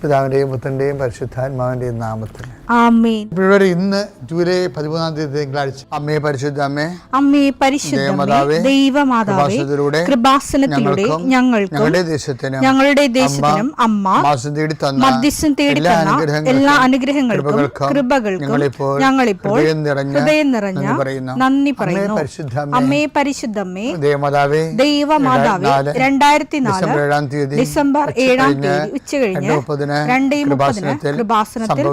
പിതാവിൻ്റെയും പുത്രൻ്റെയും പരിശുദ്ധാത്മാവിൻ്റെയും നാമത്തിൽ ആമേൻ. ഇന്ന് ജൂലൈ 13 തിങ്കളാഴ്ച. അമ്മേ പരിശുദ്ധ അമ്മേ, അമ്മേ പരിശുദ്ധ ദൈവമാതാവേ, കൃപാസനത്തിലൂടെ ഞങ്ങൾക്കും ഞങ്ങളുടെ ദേശത്തിനും അമ്മ മധ്യസ്ഥം തേടി തന്ന എല്ലാ അനുഗ്രഹങ്ങൾക്കും കൃപകൾക്കും ഞങ്ങളിപ്പോൾ ഹൃദയം നിറഞ്ഞ നന്ദി പറയുന്നു. അമ്മേ പരിശുദ്ധമ്മേ, ദൈവമാതാവേ, 2004 ഡിസംബർ 7 ഉച്ചകഴിഞ്ഞ് 2:30 കൃപാസനത്തിൽ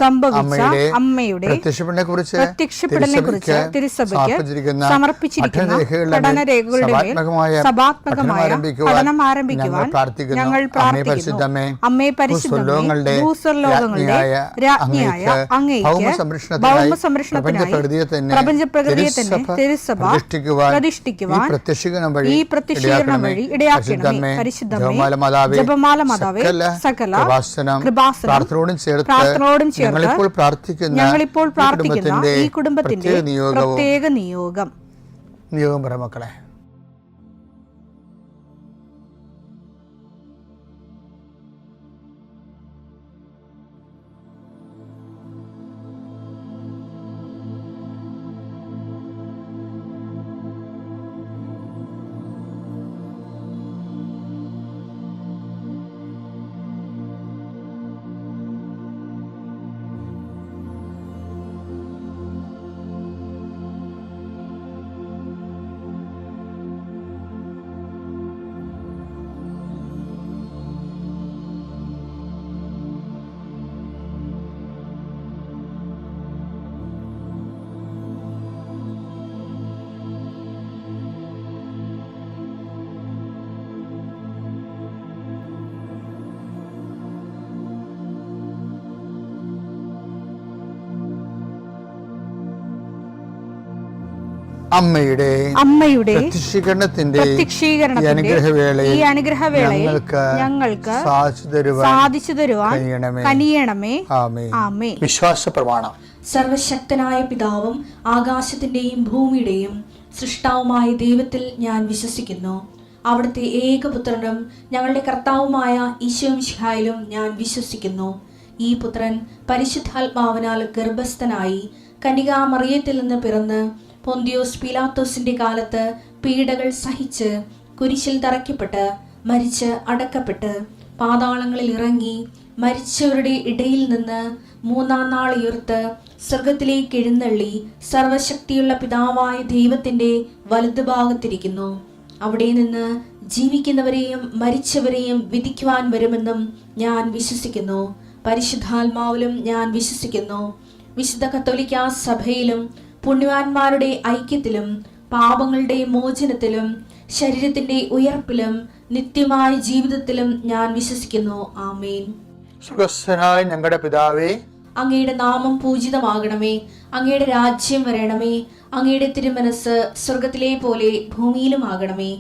സംഭവിച്ച അമ്മയുടെ പ്രത്യക്ഷപ്പെടലിനെക്കുറിച്ച് തിരുസഭയ്ക്ക് സമർപ്പിച്ചിരിക്കുന്ന പഠനരേഖകളുടെ മേൽ സഭാത്മകമായ പഠനം ആരംഭിക്കുവാൻ ഞങ്ങൾ പ്രാർത്ഥിക്കുന്നു. അമ്മേ പരിശുദ്ധമേ, ഭൂസ്വർലോകങ്ങളുടെ രാജ്ഞിയായ അങ്ങേയ്ക്ക് ഭൗമസംരക്ഷണത്തിനായി പ്രപഞ്ചപ്രകൃതിയെ തന്നെ തിരുസഭ പ്രതിഷ്ഠിക്കുവാൻ ഈ പ്രത്യക്ഷീകരണം വഴി ഇടയാക്കണമേ. പരിശുദ്ധമേ, ജപമാല മാതാവേ, സകല പ്രാർത്ഥനയോടും ചേർത്ത് ഞങ്ങളിപ്പോൾ പ്രാർത്ഥിക്കുന്ന ഈ കുടുംബത്തിന്റെ പ്രത്യേക നിയോഗം പറ മക്കളെ. അമ്മയുടെ പ്രത്യക്ഷീകരണത്തിന്റെ ഈ അനുഗ്രഹവേളയിൽ ഞങ്ങൾക്ക് സാധിച്ചു തരുവാൻ കനിയണമേ. ആമേൻ. വിശ്വാസ പ്രമാണം. സർവശക്തനായ പിതാവും ആകാശത്തിന്റെയും ഭൂമിയുടെയും സൃഷ്ടാവുമായ ദൈവത്തിൽ ഞാൻ വിശ്വസിക്കുന്നു. അവിടുത്തെ ഏകപുത്രനും ഞങ്ങളുടെ കർത്താവുമായ ഈശോമിശിഹായിലും ഞാൻ വിശ്വസിക്കുന്നു. ഈ പുത്രൻ പരിശുദ്ധാത്മാവിനാൽ ഗർഭസ്ഥനായി കന്യകാമറിയത്തിൽ നിന്ന് പിറന്ന് പൊന്തിയോസ് പീലാത്തോസിന്റെ കാലത്ത് പീഡകൾ സഹിച്ച് കുരിശിൽ തറയ്ക്കപ്പെട്ട് മരിച്ച് അടക്കപ്പെട്ട് പാതാളങ്ങളിൽ ഇറങ്ങി മരിച്ചവരുടെ ഇടയിൽ നിന്ന് 3-ാം നാൾ ഉയർത്ത് സ്വർഗത്തിലേക്ക് എഴുന്നള്ളി സർവശക്തിയുള്ള പിതാവായ ദൈവത്തിന്റെ വലതുഭാഗത്തിരിക്കുന്നു. അവിടെ നിന്ന് ജീവിക്കുന്നവരെയും മരിച്ചവരെയും വിധിക്കുവാൻ വരുമെന്നും ഞാൻ വിശ്വസിക്കുന്നു. പരിശുദ്ധാത്മാവിലും ഞാൻ വിശ്വസിക്കുന്നു. വിശുദ്ധ കത്തോലിക്കാ സഭയിലും പുണ്യവാന്മാരുടെ ഐക്യത്തിലും പാപങ്ങളുടെ മോചനത്തിലും ശരീരത്തിന്റെ ഉയർപ്പിലും നിത്യമായ ജീവിതത്തിലും ഞാൻ വിശ്വസിക്കുന്നു. ആമേൻ. സ്വർഗ്ഗസ്ഥനായ ഞങ്ങളുടെ പിതാവേ, അങ്ങയുടെ നാമം പൂജിതമാകണമേ. അങ്ങയുടെ രാജ്യം വരണമേ. അങ്ങയുടെ തിരുമനസ് സ്വർഗത്തിലെ പോലെ ഭൂമിയിലും ആകണമേ.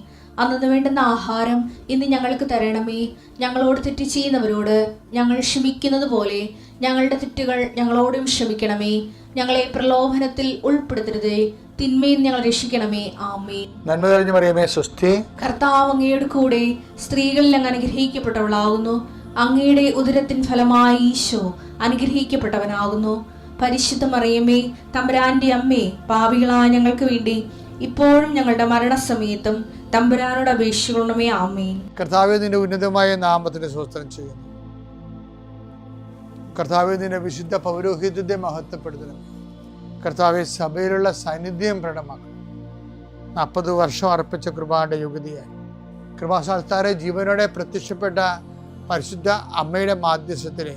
അന്നു വേണ്ടുന്ന ആഹാരം ഇന്ന് ഞങ്ങൾക്ക് തരണമേ. ഞങ്ങളോട് തെറ്റ് ചെയ്യുന്നവരോട് ഞങ്ങൾ ക്ഷമിക്കുന്നത് പോലെ ഞങ്ങളുടെ തെറ്റുകൾ ഞങ്ങളോടും ക്ഷമിക്കണമേ. ഞങ്ങളെ പ്രലോഭനത്തിൽ ഉൾപ്പെടുത്തരുതേ, തിന്മയിൽ ഞങ്ങൾ രക്ഷിക്കണമേ. ആമേൻ. നന്മ നിറഞ്ഞ മറിയമേ, സ്വസ്തി. കർത്താവ് അങ്ങയുടെ കൂടെ സ്ത്രീകളിൽ അങ്ങ് അനുഗ്രഹിക്കപ്പെട്ടവളാകുന്നു. അങ്ങയുടെ ഉദരത്തിൻ ഫലമായി ഈശോ അനുഗ്രഹിക്കപ്പെട്ടവനാകുന്നു. പരിശുദ്ധ മറിയമേ, തമ്പുരാന്റെ അമ്മേ, പാപികളായ ഞങ്ങൾക്ക് വേണ്ടി ഇപ്പോഴും ഞങ്ങളുടെ മരണസമയത്തും തമ്പുരാനോട് അപേക്ഷിക്കണമേ. ആമേൻ. കർത്താവേ, നിന്റെ ഉന്നതമായ നാമത്തിന് സ്തോത്രം ചെയ്യുന്നു. കർത്താവേ, നിന്റെ വിശുദ്ധ പൗരോഹിത്യത്തെ മഹത്വപ്പെടുത്തണം. കർത്താവെ, സഭയിലുള്ള സാന്നിധ്യം പ്രകടമാക്കണം. 40 വർഷം അർപ്പിച്ച കൃപാന്റെ യുഗതിയായി കൃപാസ്ഥാനത്താരെ ജീവനോടെ പ്രത്യക്ഷപ്പെട്ട പരിശുദ്ധ അമ്മയുടെ മാധ്യസ്ഥത്തിലെ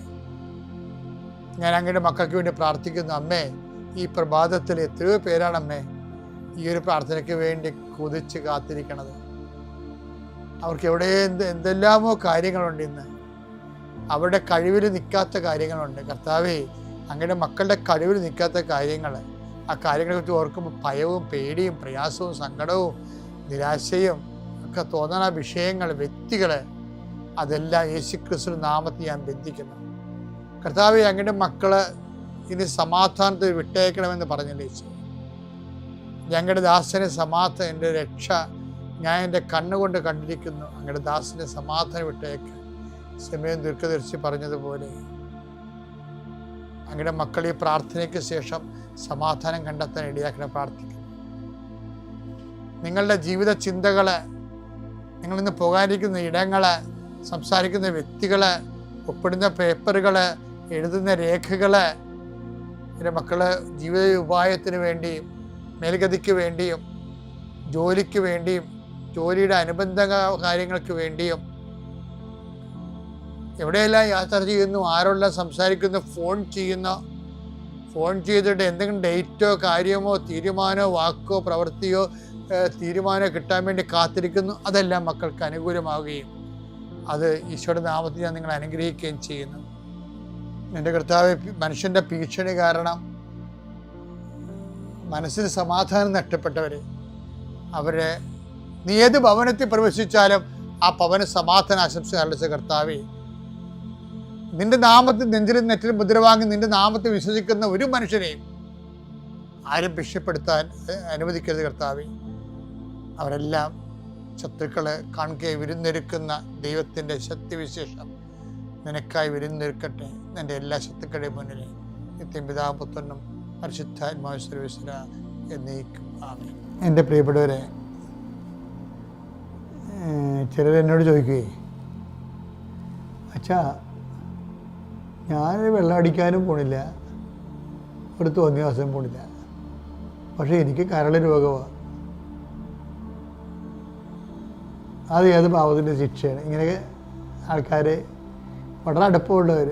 ഞാൻ അങ്ങയുടെ മക്കൾക്ക് വേണ്ടി പ്രാർത്ഥിക്കുന്നു. അമ്മേ, ഈ പ്രഭാതത്തിൽ എത്രയോ പേരാണ് അമ്മേ ഈ ഒരു പ്രാർത്ഥനയ്ക്ക് വേണ്ടി കൊതിച്ച് കാത്തിരിക്കണത്. അവർക്ക് എവിടെ എന്തെല്ലാമോ കാര്യങ്ങളുണ്ട്. ഇന്ന് അവരുടെ കഴിവിൽ നിൽക്കാത്ത കാര്യങ്ങളുണ്ട്. കർത്താവേ, അങ്ങയുടെ മക്കളുടെ കഴിവിൽ നിൽക്കാത്ത കാര്യങ്ങൾ, ആ കാര്യങ്ങളെ കുറിച്ച് ഓർക്കുമ്പോൾ ഭയവും പേടിയും പ്രയാസവും സങ്കടവും നിരാശയും ഒക്കെ തോന്നുന്ന വിഷയങ്ങൾ, വ്യക്തികൾ, അതെല്ലാം യേശുക്രിസ്തു നാമത്തിൽ ഞാൻ ബന്ധിക്കുന്നു. കർത്താവേ, അങ്ങയുടെ മക്കള് ഇനി സമാധാനത്തിൽ വിട്ടേക്കണമെന്ന് പറഞ്ഞില്ലേ യേശു. ഞങ്ങളുടെ ദാസനെ സമാധാനം, എൻ്റെ രക്ഷ ഞാൻ എൻ്റെ കണ്ണുകൊണ്ട് കണ്ടിരിക്കുന്നു. അങ്ങയുടെ ദാസനെ സമാധാനം വിട്ടേക്ക്. സമയം ദീർഘദർശി പറഞ്ഞതുപോലെ അങ്ങയുടെ മക്കൾ ഈ പ്രാർത്ഥനയ്ക്ക് ശേഷം സമാധാനം കണ്ടെത്താൻ ഇടയാക്കണം പ്രാർത്ഥിക്കുന്നു. നിങ്ങളുടെ ജീവിത ചിന്തകള്, നിങ്ങളിന്ന് പോകാനിരിക്കുന്ന ഇടങ്ങള്, സംസാരിക്കുന്ന വ്യക്തികള്, ഒപ്പിടുന്ന പേപ്പറുകള്, എഴുതുന്ന രേഖകള്, എൻ്റെ മക്കള് ജീവിത ഉപായത്തിന് വേണ്ടിയും മേൽഗതിക്ക് വേണ്ടിയും ജോലിക്ക് വേണ്ടിയും ജോലിയുടെ അനുബന്ധ കാര്യങ്ങൾക്ക് വേണ്ടിയും എവിടെയെല്ലാം യാത്ര ചെയ്യുന്നു, ആരോടെല്ലാം സംസാരിക്കുന്നു, ഫോൺ ചെയ്തിട്ട് എന്തെങ്കിലും ഡേറ്റോ കാര്യമോ തീരുമാനമോ വാക്കോ പ്രവൃത്തിയോ തീരുമാനമോ കിട്ടാൻ വേണ്ടി കാത്തിരിക്കുന്നു. അതെല്ലാം മക്കൾക്ക് അനുകൂലമാവുകയും അത് ഈശോയുടെ നാമത്തിൽ ഞാൻ നിങ്ങളെ അനുഗ്രഹിക്കുകയും ചെയ്യുന്നു. എൻ്റെ കർത്താവ്, മനുഷ്യൻ്റെ ഭീഷണി കാരണം മനസ്സിന് സമാധാനം നഷ്ടപ്പെട്ടവർ, അവരെ നീ ഏത് ഭവനത്തിൽ പ്രവേശിച്ചാലും ആ ഭവന സമാധാന ആശംസ അറിയിച്ച കർത്താവേ, നിന്റെ നാമത്തിൽ നെഞ്ചിലും നെറ്റിലും മുദ്രവാങ്ങി നിന്റെ നാമത്തിൽ വിശ്വസിക്കുന്ന ഒരു മനുഷ്യനെയും ആരും ഭിക്ഷപ്പെടുത്താൻ അനുവദിക്കരുത് കർത്താവേ. അവരെല്ലാം ശത്രുക്കളെ കാണുകയെ വിരുന്നൊരുക്കുന്ന ദൈവത്തിൻ്റെ ശക്തിവിശേഷം നിനക്കായി വിരുന്നൊരുക്കട്ടെ. എൻ്റെ എല്ലാ ശത്രുക്കളുടെയും മുന്നിൽ നിത്യം പിതാവും പുത്രനും പരിശുദ്ധാത്മാവും സർവ്വീശ്വര എന്നേക്കും ആമേൻ. എൻ്റെ പ്രിയപ്പെട്ടവരെ, ചിലരെന്നോട് ചോദിക്കുകയെ, അച്ഛാ ഞാൻ വെള്ളം അടിക്കാനും പോണില്ല, ഒരു തോന്നിവാസം പോണില്ല, പക്ഷേ എനിക്ക് കരൾ രോഗമാണ്, അത് ഏത് പാവത്തിൻ്റെ ശിക്ഷയാണ്? ഇങ്ങനെയൊക്കെ ആൾക്കാർ വളരെ അടുപ്പമുള്ളവർ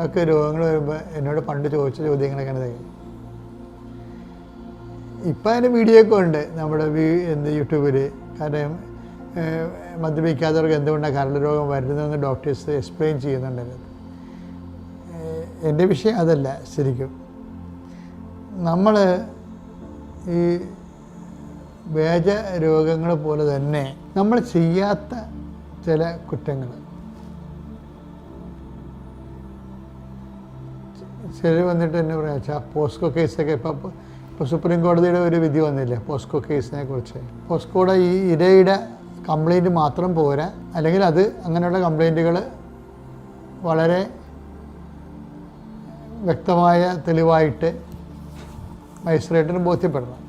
ഒക്കെ രോഗങ്ങൾ വരുമ്പോൾ എന്നോട് പണ്ട് ചോദിച്ച ചോദ്യങ്ങളൊക്കെയാണ്. ഇപ്പം അതിൻ്റെ വീഡിയോ ഒക്കെ ഉണ്ട് നമ്മുടെ യൂട്യൂബിൽ. കാരണം മദ്യപിക്കാത്തവർക്ക് എന്തുകൊണ്ടാണ് കരൾ രോഗം വരുന്നതെന്ന് ഡോക്ടേഴ്സ് എക്സ്പ്ലെയിൻ ചെയ്യുന്നുണ്ട്. എൻ്റെ വിഷയം അതല്ല. ശരിക്കും നമ്മൾ ഈ വേജ രോഗങ്ങൾ പോലെ തന്നെ നമ്മൾ ചെയ്യാത്ത ചില കുറ്റങ്ങൾ, ചിലർ വന്നിട്ട് എന്നെ പറയാം, പോസ്കോ കേസൊക്കെ ഇപ്പോൾ സുപ്രീം കോടതിയുടെ ഒരു വിധി വന്നില്ലേ പോസ്കോ കേസിനെ കുറിച്ച്. പോസ്കോയുടെ ഈ ഇരയുടെ കംപ്ലൈൻറ്റ് മാത്രം പോരാ, അല്ലെങ്കിൽ അത് അങ്ങനെയുള്ള കംപ്ലൈൻറ്റുകൾ വളരെ വ്യക്തമായ തെളിവായിട്ട് മജിസ്ട്രേറ്റിന് ബോധ്യപ്പെടണം.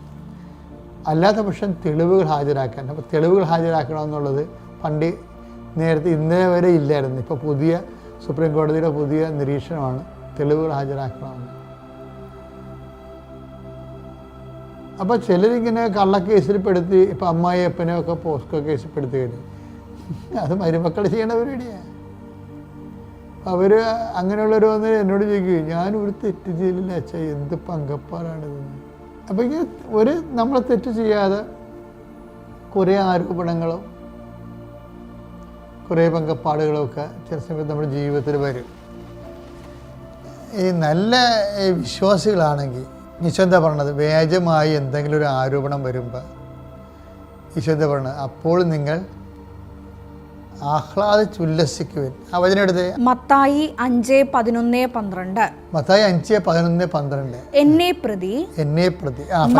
അല്ലാത്ത പക്ഷം തെളിവുകൾ ഹാജരാക്കാൻ. അപ്പോൾ തെളിവുകൾ ഹാജരാക്കണമെന്നുള്ളത് പണ്ട് നേരത്തെ ഇന്നലെ വരെ ഇല്ലായിരുന്നു. ഇപ്പോൾ പുതിയ സുപ്രീം കോടതിയുടെ പുതിയ നിരീക്ഷണമാണ് തെളിവുകൾ ഹാജരാക്കണമെന്ന്. അപ്പോൾ ചിലരിങ്ങനെ കള്ളക്കേസിൽ പെടുത്തി, ഇപ്പോൾ അമ്മായിയപ്പനെയൊക്കെ പോസ്കോ കേസിൽ പെടുത്തി കഴിഞ്ഞു. അത് മരുമക്കൾ ചെയ്യേണ്ട പരിപാടിയാണ്. അവർ അങ്ങനെയുള്ളവർ വന്ന് എന്നോട് ചോദിക്കുകയും, ഞാനൊരു തെറ്റ് ചെയ്തില്ല അച്ഛാ, എന്ത് പങ്കപ്പാടാണിതെന്ന്. അപ്പോൾ ഇങ്ങനെ നമ്മൾ തെറ്റ് ചെയ്യാതെ കുറേ ആരോപണങ്ങളും കുറേ പങ്കപ്പാടുകളും ഒക്കെ ചില സമയത്ത് നമ്മുടെ ജീവിതത്തിൽ വരും. ഈ നല്ല വിശ്വാസികളാണെങ്കിൽ ഈശോ എന്താ പറഞ്ഞത്? വ്യാജമായി എന്തെങ്കിലും ഒരു ആരോപണം വരുമ്പോൾ ഈശോ എന്താ പറഞ്ഞത്? അപ്പോൾ നിങ്ങൾ ആഹ്ലാദിച്ചുല്ലസിക്കുവിൻ. ആ വചനം എടുത്തേ. മത്തായി 5:11-12. മത്തായി 5:11-12. എന്നെ പ്രതി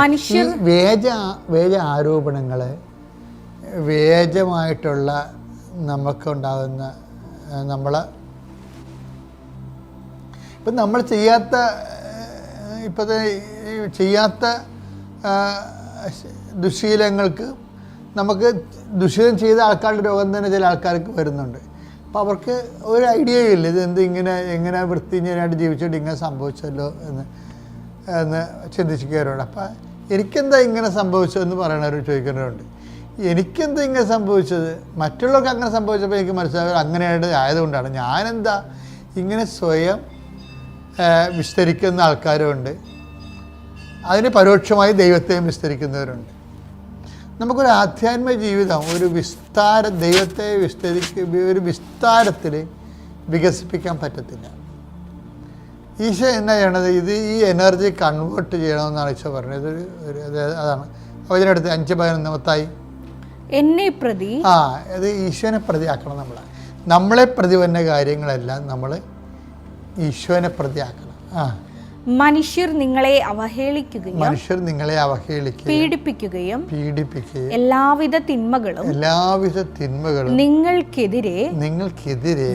മനുഷ്യർ വേജ ആരോപണങ്ങള്, വേജമായിട്ടുള്ള നമുക്കുണ്ടാകുന്ന ഇപ്പം നമ്മൾ ചെയ്യാത്ത ദുശീലങ്ങൾക്ക് നമുക്ക് ദുശീലം ചെയ്ത ആൾക്കാരുടെ രോഗം തന്നെ ചില ആൾക്കാർക്ക് വരുന്നുണ്ട്. അപ്പോൾ അവർക്ക് ഒരു ഐഡിയ ഇല്ല ഇതെന്ത് എങ്ങനെ വൃത്തിഞ്ഞായിട്ട് ജീവിച്ചിട്ട് ഇങ്ങനെ സംഭവിച്ചല്ലോ എന്ന് ചിന്തിക്കുകയവരുണ്ട്. അപ്പം എനിക്കെന്താ ഇങ്ങനെ സംഭവിച്ചതെന്ന് പറയണവർ ചോദിക്കുന്നവരുണ്ട്. എനിക്കെന്താ ഇങ്ങനെ സംഭവിച്ചത്? മറ്റുള്ളവർക്ക് അങ്ങനെ സംഭവിച്ചപ്പോൾ എനിക്ക് മനസ്സിലായത് അങ്ങനെയായിട്ട് ആയതുകൊണ്ടാണ്. ഞാനെന്താ ഇങ്ങനെ സ്വയം വിസ്തരിക്കുന്ന ആൾക്കാരുമുണ്ട്, അതിന് പരോക്ഷമായി ദൈവത്തെയും വിസ്തരിക്കുന്നവരുണ്ട്. നമുക്കൊരു ആധ്യാത്മിക ജീവിതം ദൈവത്തെ ഒരു വിസ്താരത്തിൽ വികസിപ്പിക്കാൻ പറ്റത്തില്ല. ഈശോ എന്നാ ചെയ്യണത്? ഈ എനർജി കൺവേർട്ട് ചെയ്യണമെന്നാണ് ഈശോ പറഞ്ഞത്. അതാണ് അതിനടുത്ത് 5:11 മത്തായി. എന്നെ പ്രതി അത് ഈശോനെ പ്രതിയാക്കണം. നമ്മളെ പ്രതി വന്ന കാര്യങ്ങളെല്ലാം നമ്മൾ ഈശോനെ പ്രതിയാക്കണം. മനുഷ്യർ നിങ്ങളെ അവഹേളിക്കുകയും പീഡിപ്പിക്കുകയും എല്ലാവിധ തിന്മകളും നിങ്ങൾക്കെതിരെ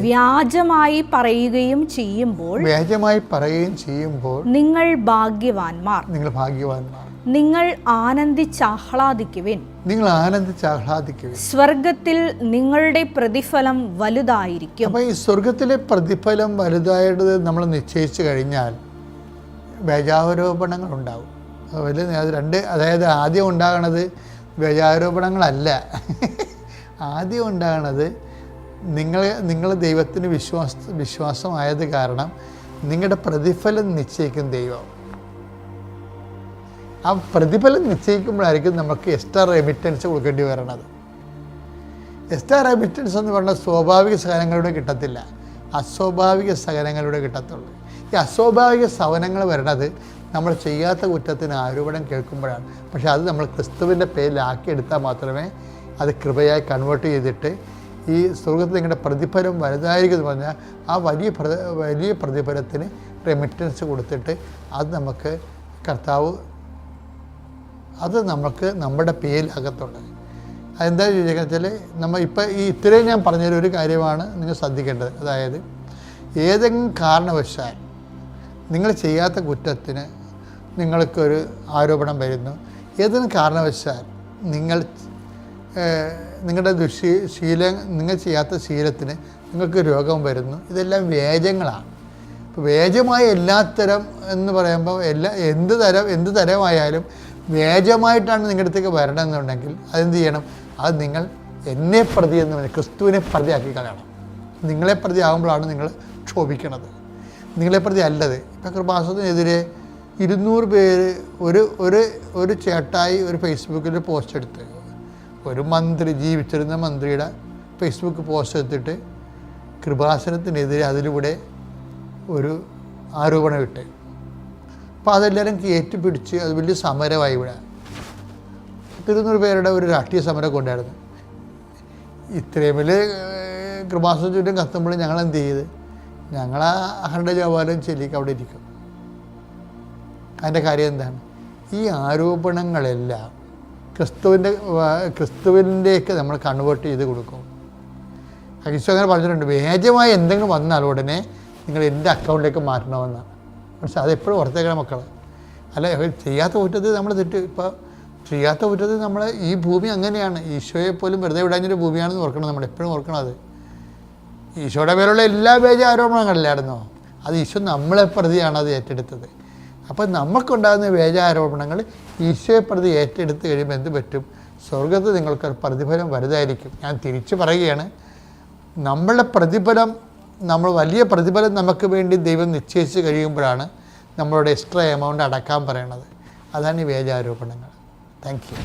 വ്യാജമായി പറയുകയും ചെയ്യുമ്പോൾ നിങ്ങൾ ഭാഗ്യവാന്മാർ. നിങ്ങൾ ആനന്ദിച്ചാഹ്ലാദിക്കുവിൻ. സ്വർഗത്തിൽ നിങ്ങളുടെ പ്രതിഫലം വലുതായിരിക്കും. അപ്പോൾ ഈ സ്വർഗത്തിലെ പ്രതിഫലം വലുതായിട്ട് നമ്മൾ നിശ്ചയിച്ചു കഴിഞ്ഞാൽ വ്യാജാരോപണങ്ങൾ ഉണ്ടാവും. അത് രണ്ട്, അതായത് ആദ്യം ഉണ്ടാകണത് വ്യാജാരോപണങ്ങളല്ല. ആദ്യം ഉണ്ടാകണത് നിങ്ങൾ ദൈവത്തിന് വിശ്വാസമായത് കാരണം നിങ്ങളുടെ പ്രതിഫലം നിശ്ചയിക്കും ദൈവം. ആ പ്രതിഫലം നിശ്ചയിക്കുമ്പോഴായിരിക്കും നമുക്ക് എക്സ്ട്രാ റെമിറ്റൻസ് കൊടുക്കേണ്ടി വരണത്. എക്സ്ട്രാ റെമിറ്റൻസ് എന്ന് പറഞ്ഞാൽ സ്വാഭാവിക സഹനങ്ങളിലൂടെ കിട്ടത്തില്ല, അസ്വാഭാവിക സഹനങ്ങളിലൂടെ കിട്ടത്തുള്ളൂ. ഈ അസ്വാഭാവിക സഹനങ്ങൾ വരണത് നമ്മൾ ചെയ്യാത്ത കുറ്റത്തിന് ആരോപണം കേൾക്കുമ്പോഴാണ്. പക്ഷേ അത് നമ്മൾ ക്രിസ്തുവിൻ്റെ പേരിലാക്കിയെടുത്താൽ മാത്രമേ അത് കൃപയായി കൺവേർട്ട് ചെയ്തിട്ട് ഈ സ്വർഗത്തിൽ നിങ്ങളുടെ പ്രതിഫലം വലുതായിരിക്കും എന്ന് പറഞ്ഞാൽ ആ വലിയ പ്രതിഫലത്തിന് റെമിറ്റൻസ് കൊടുത്തിട്ട് അത് നമുക്ക് കർത്താവ് നമുക്ക് നമ്മുടെ പേരിലാകത്തുണ്ട്. അതെന്താ ചോദിച്ചാൽ നമ്മൾ ഇപ്പം ഇത്രയും ഞാൻ പറഞ്ഞൊരു കാര്യമാണ് നിങ്ങൾ ശ്രദ്ധിക്കേണ്ടത്. അതായത് ഏതെങ്കിലും കാരണവശാൽ നിങ്ങൾ ചെയ്യാത്ത കുറ്റത്തിന് നിങ്ങൾക്കൊരു ആരോപണം വരുന്നു, ഏതെങ്കിലും കാരണവശാൽ നിങ്ങളുടെ നിങ്ങൾ ചെയ്യാത്ത ശീലത്തിന് നിങ്ങൾക്ക് രോഗം വരുന്നു, ഇതെല്ലാം വ്യാജങ്ങളാണ്. ഇപ്പോൾ വ്യാജമായ എല്ലാത്തരം എന്ന് പറയുമ്പോൾ എന്ത് തരമായാലും വ്യാജമായിട്ടാണ് നിങ്ങളുടെ അടുത്തേക്ക് വരണമെന്നുണ്ടെങ്കിൽ അതെന്ത് ചെയ്യണം? അത് നിങ്ങൾ എന്നെ പ്രതി എന്ന് പറഞ്ഞാൽ ക്രിസ്തുവിനെ പ്രതിയാക്കി കളയണം. നിങ്ങളെ പ്രതി ആകുമ്പോഴാണ് നിങ്ങൾ ക്ഷോഭിക്കണത്, നിങ്ങളെ പ്രതി അല്ലത്. ഇപ്പം കൃപാസനത്തിനെതിരെ 200 പേര് ഒരു ചേട്ടായി ഒരു ഫേസ്ബുക്കിൽ പോസ്റ്റ് എടുത്ത്, ഒരു മന്ത്രി, ജീവിച്ചിരുന്ന മന്ത്രിയുടെ ഫേസ്ബുക്ക് പോസ്റ്റ് എടുത്തിട്ട് കൃപാസനത്തിനെതിരെ അതിലൂടെ ഒരു ആരോപണം ഇട്ട്. അപ്പോൾ അതെല്ലാവരും കയറ്റിപ്പിടിച്ച് അത് വലിയ സമരമായി. ഇവിടെ 200 പേരുടെ ഒരു രാഷ്ട്രീയ സമരം കൊണ്ടായിരുന്നു. ഇത്രയും വലിയ കൃപാസനത്തിൻ്റെ കത്തുമ്പോൾ ഞങ്ങൾ എന്ത് ചെയ്ത്, ഞങ്ങൾ ആ അഖണ്ഡ ജപാലം ചെല്ലിക്ക് അവിടെ ഇരിക്കും. അതിൻ്റെ കാര്യം എന്താണ്? ഈ ആരോപണങ്ങളെല്ലാം ക്രിസ്തുവിൻ്റെയൊക്കെ നമ്മൾ കൺവേർട്ട് ചെയ്ത് കൊടുക്കും. ക്രിസ്തു അങ്ങനെ പറഞ്ഞിട്ടുണ്ട്, വ്യാജമായി എന്തെങ്കിലും വന്നാൽ ഉടനെ നിങ്ങൾ എൻ്റെ അക്കൗണ്ടിലേക്ക് മാറ്റണമെന്നാണ്. പക്ഷേ അതെപ്പോഴും ഓർത്തേക്കണം മക്കൾ. അല്ല, ചെയ്യാത്ത കുറ്റത്തിൽ നമ്മൾ ഇപ്പോൾ ചെയ്യാത്ത കുറ്റത്തിൽ നമ്മൾ ഈ ഭൂമി അങ്ങനെയാണ്, ഈശോയെ പോലും വെറുതെ വിടാഞ്ഞൊരു ഭൂമിയാണെന്ന് ഓർക്കണം. നമ്മൾ എപ്പോഴും ഓർക്കണം. അത് ഈശോയുടെ പേരുള്ള എല്ലാ വ്യാജ ആരോപണങ്ങളില്ലായിരുന്നോ, അത് ഈശോ നമ്മളെ പ്രതിയാണ് അത് ഏറ്റെടുത്തത്. അപ്പോൾ നമുക്കുണ്ടാകുന്ന വ്യാജ ആരോപണങ്ങൾ ഈശോയെ പ്രതി ഏറ്റെടുത്ത് കഴിയുമ്പോൾ എന്ത് പറ്റും? സ്വർഗത്ത് നിങ്ങൾക്ക് പ്രതിഫലം വലുതായിരിക്കും. ഞാൻ തിരിച്ചു പറയുകയാണ്, നമ്മളുടെ പ്രതിഫലം, വലിയ പ്രതിഫലം നമുക്ക് വേണ്ടി ദൈവം നിശ്ചയിച്ച് കഴിയുമ്പോഴാണ് നമ്മളോട് എക്സ്ട്രാ എമൗണ്ട് അടക്കാൻ പറയണത്. അതാണ് ഈ വ്യാജ ആരോപണങ്ങൾ. Thank you.